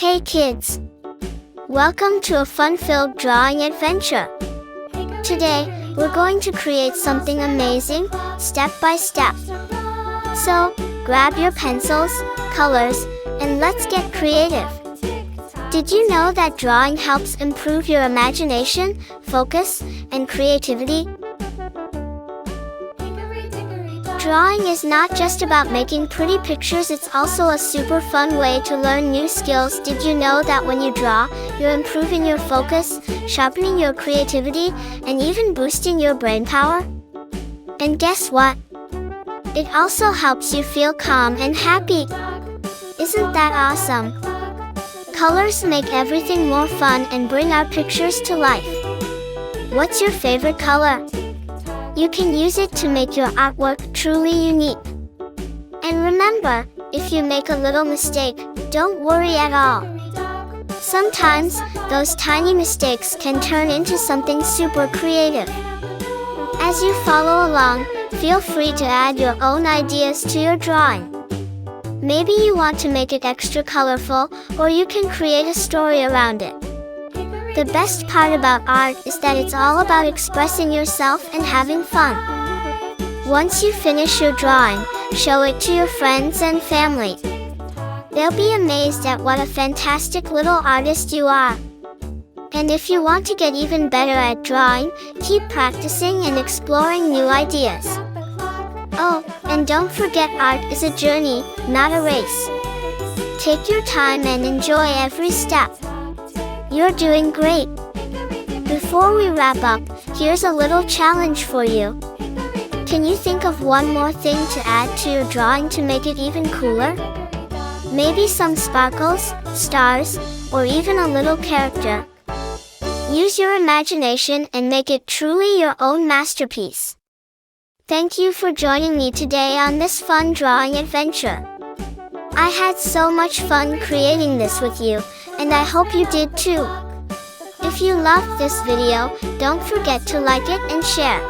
Hey kids! Welcome to a fun-filled drawing adventure. Today, we're going to create something amazing, step by step. So, grab your pencils, colors, and let's get creative. Did you know that drawing helps improve your imagination, focus, and creativity? Drawing is not just about making pretty pictures, it's also a super fun way to learn new skills. Did you know that when you draw, you're improving your focus, sharpening your creativity, and even boosting your brain power? And guess what? It also helps you feel calm and happy. Isn't that awesome? Colors make everything more fun and bring our pictures to life. What's your favorite color? You can use it to make your artwork truly unique. And remember, if you make a little mistake, don't worry at all. Sometimes, those tiny mistakes can turn into something super creative. As you follow along, feel free to add your own ideas to your drawing. Maybe you want to make it extra colorful, or you can create a story around it. The best part about art is that it's all about expressing yourself and having fun. Once you finish your drawing, show it to your friends and family. They'll be amazed at what a fantastic little artist you are. And if you want to get even better at drawing, keep practicing and exploring new ideas. Oh, and don't forget, art is a journey, not a race. Take your time and enjoy every step. You're doing great. Before we wrap up, here's a little challenge for you. Can you think of one more thing to add to your drawing to make it even cooler? Maybe some sparkles, stars, or even a little character. Use your imagination and make it truly your own masterpiece. Thank you for joining me today on this fun drawing adventure. I had so much fun creating this with you, and I hope you did too. If you loved this video, don't forget to like it and share.